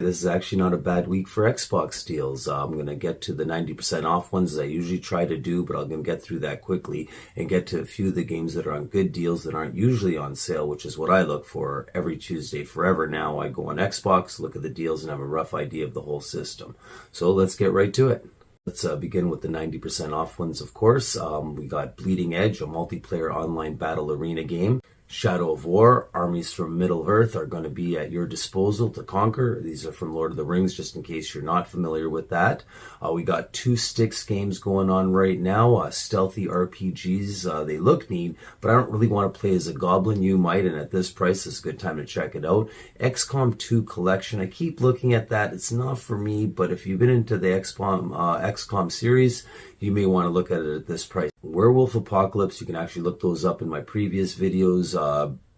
This is actually not a bad week for Xbox deals. I'm going to get to the 90% off ones as I usually try to do, but I'm going to get through that quickly and get to a few of the games that are on good deals that aren't usually on sale, which is what I look for every Tuesday forever now. I go on Xbox, look at the deals, and have a rough idea of the whole system. So let's get right to it. Let's begin with the 90% off ones, of course. We got Bleeding Edge, a multiplayer online battle arena game. Shadow of War, armies from Middle-earth are going to be at your disposal to conquer. These are from Lord of the Rings, just in case you're not familiar with that. We got 2 Sticks games going on right now, stealthy RPGs. They look neat, but I don't really want to play as a goblin. You might, and at this price, it's a good time to check it out. XCOM 2 Collection, I keep looking at that. It's not for me, but if you've been into the XCOM series, you may want to look at it at this price. Werewolf Apocalypse, you can actually look those up in my previous videos.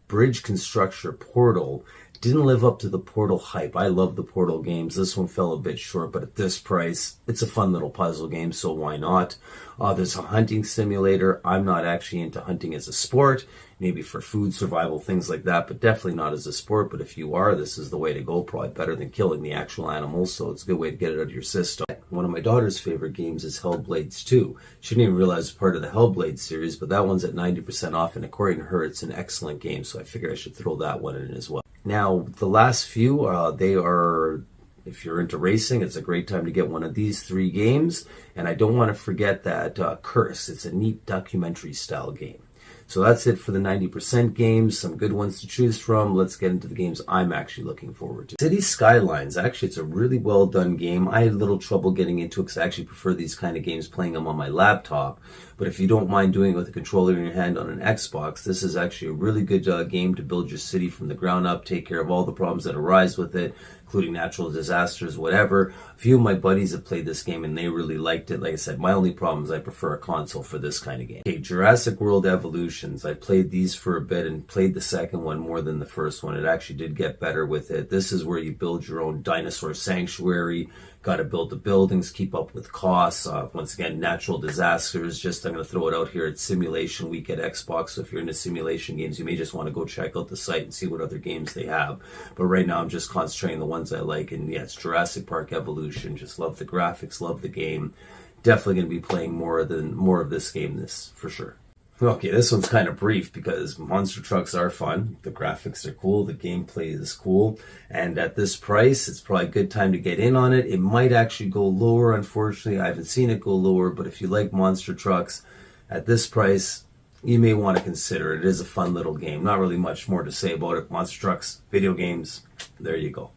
Bridge Constructor Portal didn't live up to the Portal hype. I love the Portal games. This one fell a bit short, but at this price, it's a fun little puzzle game, so why not? There's a hunting simulator. I'm not actually into hunting as a sport, maybe for food, survival, things like that, but definitely not as a sport. But if you are, this is the way to go, probably better than killing the actual animals, so it's a good way to get it out of your system. One of my daughter's favorite games is Hellblades 2. She didn't even realize it's part of the Hellblade series, but that one's at 90% off, and according to her, it's an excellent game, so I figured I should throw that one in as well. Now, the last few, they are, if you're into racing, it's a great time to get one of these 3 games. And I don't want to forget that Curse. It's a neat documentary style game. So that's it for the 90% games, some good ones to choose from. Let's get into the games I'm actually looking forward to. City Skylines, actually it's a really well done game. I had a little trouble getting into it because I actually prefer these kind of games playing them on my laptop. But if you don't mind doing it with a controller in your hand on an Xbox, this is actually a really good game to build your city from the ground up, take care of all the problems that arise with it, including natural disasters, whatever. A few of my buddies have played this game and they really liked it. Like I said, my only problem is I prefer a console for this kind of game. Okay, Jurassic World Evolutions. I played these for a bit and played the second one more than the first one. It actually did get better with it. This is where you build your own dinosaur sanctuary. Got to build the buildings, keep up with costs. Once again, natural disasters. Just, I'm going to throw it out here. It's Simulation Week at Xbox. So if you're into simulation games, you may just want to go check out the site and see what other games they have. But right now, I'm just concentrating on the ones I like. And yeah, it's Jurassic Park Evolution. Just love the graphics, love the game. Definitely going to be playing more of this game, this for sure. Okay, this one's kind of brief because monster trucks are fun. The graphics are cool. The gameplay is cool. And at this price, it's probably a good time to get in on it. It might actually go lower, unfortunately. I haven't seen it go lower, but if you like monster trucks at this price, you may want to consider it. It is a fun little game. Not really much more to say about it. Monster trucks, video games, there you go.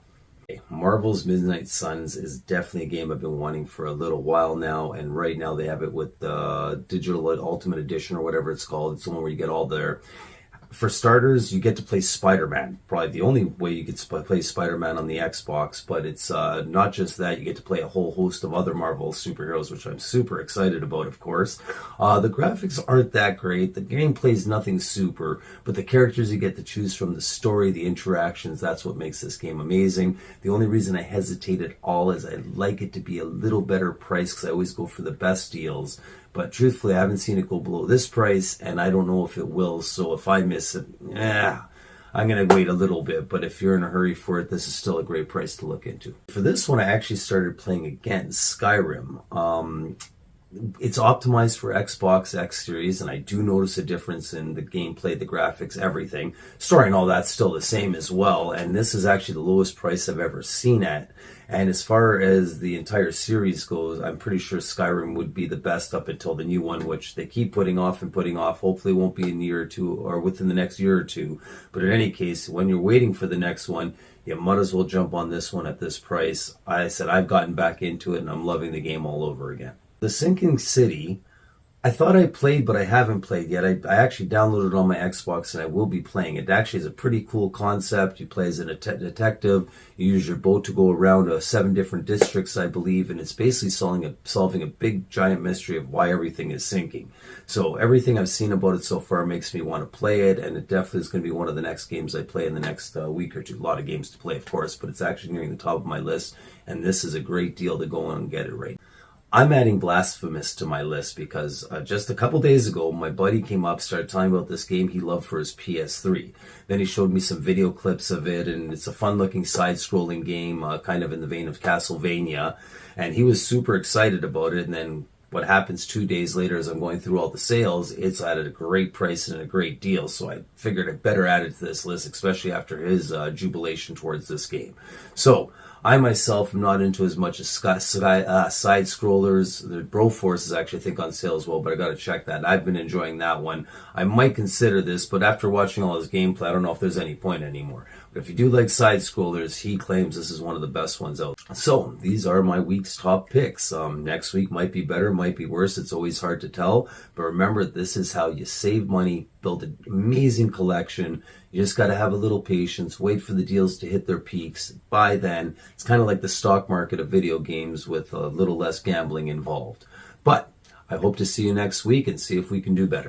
Marvel's Midnight Suns is definitely a game I've been wanting for a little while now, and right now they have it with the Digital Ultimate Edition or whatever it's called. It's the one where you get all their... For starters, you get to play Spider-Man. Probably the only way you could play Spider-Man on the Xbox, but it's not just that. You get to play a whole host of other Marvel superheroes, which I'm super excited about, of course. The graphics aren't that great. The gameplay is nothing super, but the characters you get to choose from, the story, the interactions, that's what makes this game amazing. The only reason I hesitate at all is I'd like it to be a little better price because I always go for the best deals. But truthfully, I haven't seen it go below this price, and I don't know if it will. So if I miss it, I'm going to wait a little bit. But if you're in a hurry for it, this is still a great price to look into. For this one, I actually started playing again Skyrim. It's optimized for Xbox X Series, and I do notice a difference in the gameplay, the graphics, everything. Story and all that's still the same as well, and this is actually the lowest price I've ever seen at. And as far as the entire series goes, I'm pretty sure Skyrim would be the best up until the new one, which they keep putting off and putting off. Hopefully it won't be in a year or two, or within the next year or two. But in any case, when you're waiting for the next one, you might as well jump on this one at this price. I said I've gotten back into it, and I'm loving the game all over again. The Sinking City, I thought I played, but I haven't played yet. I actually downloaded it on my Xbox, and I will be playing it. It actually is a pretty cool concept. You play as a detective. You use your boat to go around 7 different districts, I believe, and it's basically solving a big, giant mystery of why everything is sinking. So everything I've seen about it so far makes me want to play it, and it definitely is going to be one of the next games I play in the next week or two. A lot of games to play, of course, but it's actually nearing the top of my list, and this is a great deal to go on and get it right. I'm adding Blasphemous to my list because just a couple days ago, my buddy came up, started talking about this game he loved for his PS3. Then he showed me some video clips of it, and it's a fun-looking side-scrolling game, kind of in the vein of Castlevania. And he was super excited about it. And then what happens 2 days later as I'm going through all the sales, it's at a great price and a great deal. So I figured I'd better add it to this list, especially after his jubilation towards this game. So I myself am not into as much as side scrollers. The Broforce is actually, I think, on sale as well, but I got to check that. I've been enjoying that one. I might consider this, but after watching all his gameplay, I don't know if there's any point anymore. But if you do like side scrollers, he claims this is one of the best ones out. So these are my week's top picks. Next week might be better, might be worse. It's always hard to tell. But remember, this is how you save money, build an amazing collection. You just got to have a little patience, wait for the deals to hit their peaks. By then, it's kind of like the stock market of video games with a little less gambling involved. But I hope to see you next week and see if we can do better.